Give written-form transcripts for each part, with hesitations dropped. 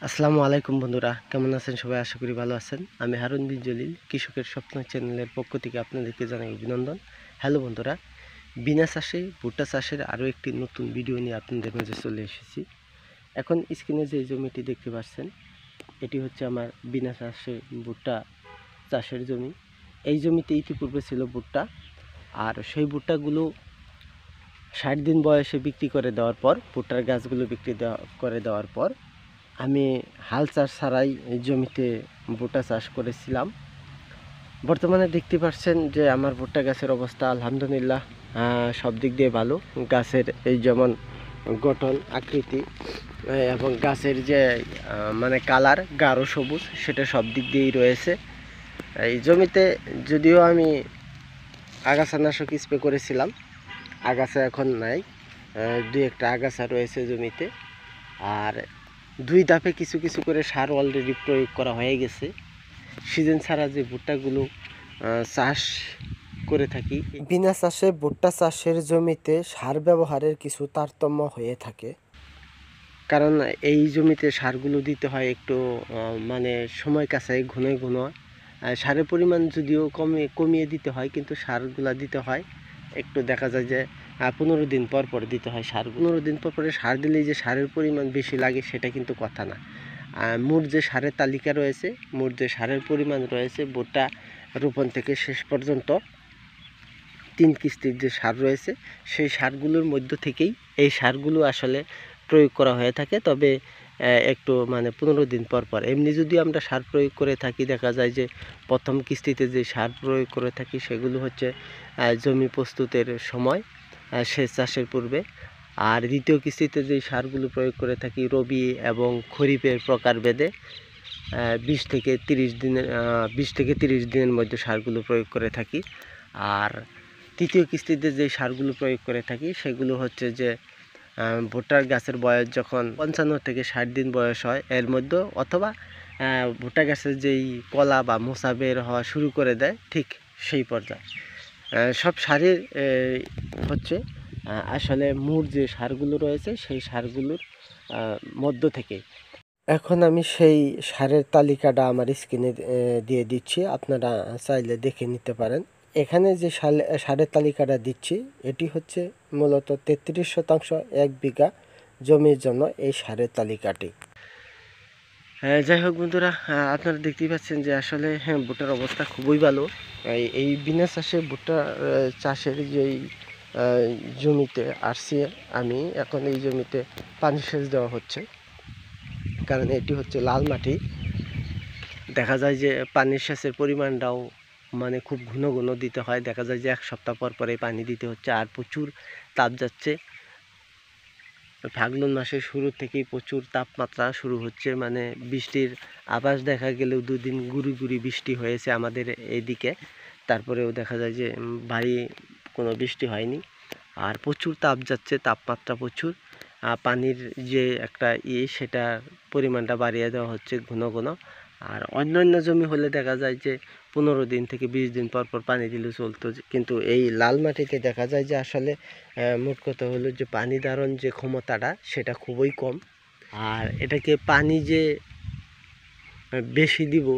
আসসালামু আলাইকুম বন্ধুরা, কেমন আছেন সবাই? আশা করি ভালো আছেন। আমি হারুন বিন জলিল, কৃষকের স্বপ্ন চ্যানেলের পক্ষ থেকে আপনাদেরকে জানাই অভিনন্দন। হ্যালো বন্ধুরা, বিনা চাষে ভুট্টা চাষের আরও একটি নতুন ভিডিও নিয়ে আপনাদের মাঝে চলে এসেছি। এখন স্ক্রিনে যে জমিটি দেখতে পাচ্ছেন, এটি হচ্ছে আমার বিনা চাষে ভুট্টা চাষের জমি। এই জমিতে ইতিপূর্বে ছিল ভুট্টা, আর সেই ভুট্টাগুলো 60 দিন বয়সে বিক্রি করে দেওয়ার পর, ভুট্টার গাছগুলো করে দেওয়ার পর আমি হাল চাষ ছাড়াই এই জমিতে ভুট্টা চাষ করেছিলাম। বর্তমানে দেখতে পাচ্ছেন যে আমার ভুট্টা গাছের অবস্থা আলহামদুলিল্লাহ সব দিক দিয়ে ভালো। গাছের এই যেমন গঠন আকৃতি এবং গাছের যে মানে কালার গাঢ় সবুজ, সেটা সব দিক দিয়েই রয়েছে। এই জমিতে যদিও আমি আগাছানাশক স্প্রে করেছিলাম, আগাছা এখন নাই, দুই একটা আগাছা রয়েছে জমিতে। আর দুই ধাপে কিছু কিছু করে সার অলরেডি প্রয়োগ করা হয়ে গেছে। সিজন ছাড়া যে ভুট্টাগুলো চাষ করে থাকি, বিনা চাষে ভুট্টা চাষের জমিতে সার ব্যবহারের কিছু তারতম্য হয়ে থাকে। কারণ এই জমিতে সারগুলো দিতে হয় একটু মানে সময় কাছাই ঘন ঘন। সারের পরিমাণ যদিও কমিয়ে দিতে হয়, কিন্তু সারগুলা দিতে হয় একটু, দেখা যায় যে 15 দিন পর পর দিতে হয় সার। 15 দিন পর পরে সার দিলেই যে সারের পরিমাণ বেশি লাগে সেটা কিন্তু কথা না। মোট যে সারের তালিকা রয়েছে, মোট যে সারের পরিমাণ রয়েছে ভুট্টা রোপণ থেকে শেষ পর্যন্ত 3 কিস্তির যে সার রয়েছে, সেই সারগুলোর মধ্য থেকেই এই সারগুলো আসলে প্রয়োগ করা হয়ে থাকে। তবে একটু মানে 15 দিন পর পর। এমনি যদি আমরা সার প্রয়োগ করে থাকি, দেখা যায় যে প্রথম কিস্তিতে যে সার প্রয়োগ করে থাকি সেগুলো হচ্ছে জমি প্রস্তুতের সময়, সেচ চাষের পূর্বে। আর দ্বিতীয় কিস্তিতে যে সারগুলো প্রয়োগ করে থাকি রবি এবং খরিফের প্রকারভেদে 20 থেকে 30 দিনের মধ্যে সারগুলো প্রয়োগ করে থাকি। আর তৃতীয় কিস্তিতে যে সারগুলো প্রয়োগ করে থাকি সেগুলো হচ্ছে যে ভুট্টার গাছের বয়স যখন 55 থেকে 60 দিন বয়স হয় এর মধ্যে, অথবা ভুট্টা গাছের যেই কলা বা মোচা বের হওয়া শুরু করে দেয় ঠিক সেই পর্যায়ে সব সারের হচ্ছে আসলে মূল যে সারগুলো রয়েছে সেই সারগুলোর মধ্য থেকে। এখন আমি সেই সারের তালিকাটা আমার স্ক্রিনে দিয়ে দিচ্ছি, আপনারা চাইলে দেখে নিতে পারেন। এখানে যে সারের তালিকাটা দিচ্ছি, এটি হচ্ছে মূলত 33% 1 বিঘা জমির জন্য এই সারের তালিকাটি। যাই হোক বন্ধুরা, আপনারা দেখতেই পাচ্ছেন যে আসলে ভুট্টার অবস্থা খুবই ভালো। এই বিনা চাষে ভুট্টা চাষের যেই জমিতে আসছি আমি, এখন এই জমিতে পানি সেচ দেওয়া হচ্ছে, কারণ এটি হচ্ছে লাল মাটি। দেখা যায় যে পানির সেচের পরিমাণটাও মানে খুব ঘন ঘন দিতে হয়, দেখা যায় যে 1 সপ্তাহ পর পরে পানি দিতে হচ্ছে। আর প্রচুর তাপ যাচ্ছে, ফাল্গুন মাসের শুরু থেকেই প্রচুর তাপমাত্রা শুরু হচ্ছে, মানে বৃষ্টির আভাস দেখা গেলেও 2 দিন গুঁড়ি গুঁড়ি বৃষ্টি হয়েছে আমাদের এইদিকে, তারপরেও দেখা যায় যে ভারী কোনো বৃষ্টি হয়নি। আর প্রচুর তাপ যাচ্ছে, তাপমাত্রা প্রচুর। পানির যে একটা সেটার পরিমাণটা বাড়িয়ে দেওয়া হচ্ছে ঘন ঘন। আর অন্যান্য জমি হলে দেখা যায় যে 15 দিন থেকে 20 দিন পর পর পানি দিলে চলতো, কিন্তু এই লাল মাটিতে দেখা যায় যে আসলে মোট কথা হলো যে পানি ধারণ যে ক্ষমতাটা সেটা খুবই কম। আর এটাকে পানি যে বেশি দিব,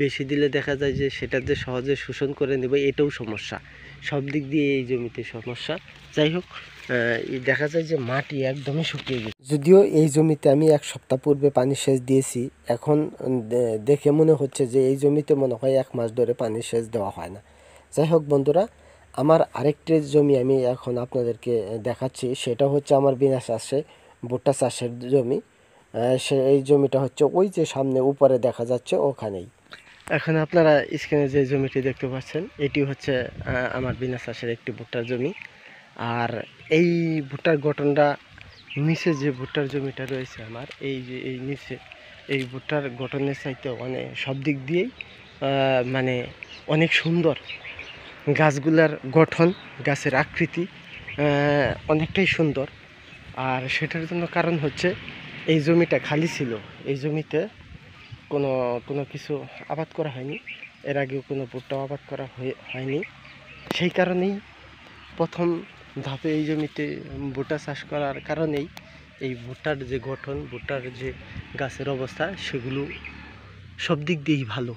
বেশি দিলে দেখা যায় যে সেটা যে সহজে শোষণ করে নেবে, এটাও সমস্যা। সব দিক দিয়ে এই জমিতে সমস্যা। যাই হোক, দেখা যায় যে মাটি একদমই শুকিয়ে গেছে। যদিও এই জমিতে আমি 1 সপ্তাহ পূর্বে পানি সেচ দিয়েছি, এখন দেখে মনে হচ্ছে যে এই জমিতে মনে হয় 1 মাস ধরে পানি সেচ দেওয়া হয় না। যাই হোক বন্ধুরা, আমার আরেকটি জমি আমি এখন আপনাদেরকে দেখাচ্ছি, সেটা হচ্ছে আমার বিনা চাষে ভুট্টা চাষের জমি। এই জমিটা হচ্ছে ওই যে সামনে উপরে দেখা যাচ্ছে ওখানেই। এখন আপনারা স্ক্রিনে যে জমিটি দেখতে পাচ্ছেন, এটি হচ্ছে আমার বিনা চাষের একটি ভুট্টার জমি। আর এই ভুট্টার গঠনটা, নিচে যে ভুট্টার জমিটা রয়েছে আমার, এই যে এই নিচে এই ভুট্টার গঠনের চাইতে অনেক সব দিক দিয়েই মানে অনেক সুন্দর। গাছগুলার গঠন, গাছের আকৃতি অনেকটাই সুন্দর। আর সেটার জন্য কারণ হচ্ছে এই জমিটা খালি ছিল, এই জমিতে কোনো কোনো কিছু আবাদ করা হয়নি, এর আগেও কোনো ভুট্টা আবাদ করা হয়নি। সেই কারণেই প্রথম ধাপে এই জমিতে ভুট্টা চাষ করার কারণেই এই ভুট্টার যে গঠন, ভুট্টার যে গাছের অবস্থা, সেগুলো সব দিক দিয়েই ভালো।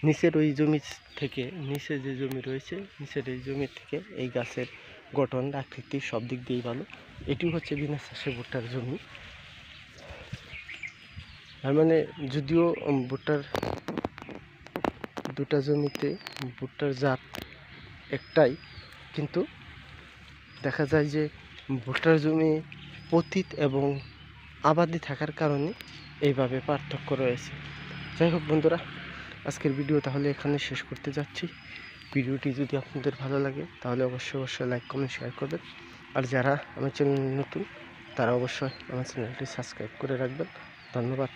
নিচের ওই জমি থেকে, নিচে যে জমি রয়েছে, নিচের এই জমি থেকে এই গাছের গঠন আকৃতি সব দিক দিয়েই ভালো। এটি হচ্ছে বিনা চাষে ভুট্টার জমি। তার মানে যদিও ভুট্টার দুটা জমিতে ভুট্টার জাত একটাই, কিন্তু দেখা যায় যে ভুট্টার জমি পতিত এবং আবাদি থাকার কারণে এইভাবে পার্থক্য রয়েছে। যাই হোক বন্ধুরা, আজকের ভিডিও তাহলে এখানে শেষ করতে যাচ্ছি। ভিডিওটি যদি আপনাদের ভালো লাগে তাহলে অবশ্যই লাইক কমেন্ট শেয়ার করবেন। আর যারা আমার চ্যানেল নতুন তারা অবশ্যই আমার চ্যানেলটি সাবস্ক্রাইব করে রাখবেন। ধন্যবাদ।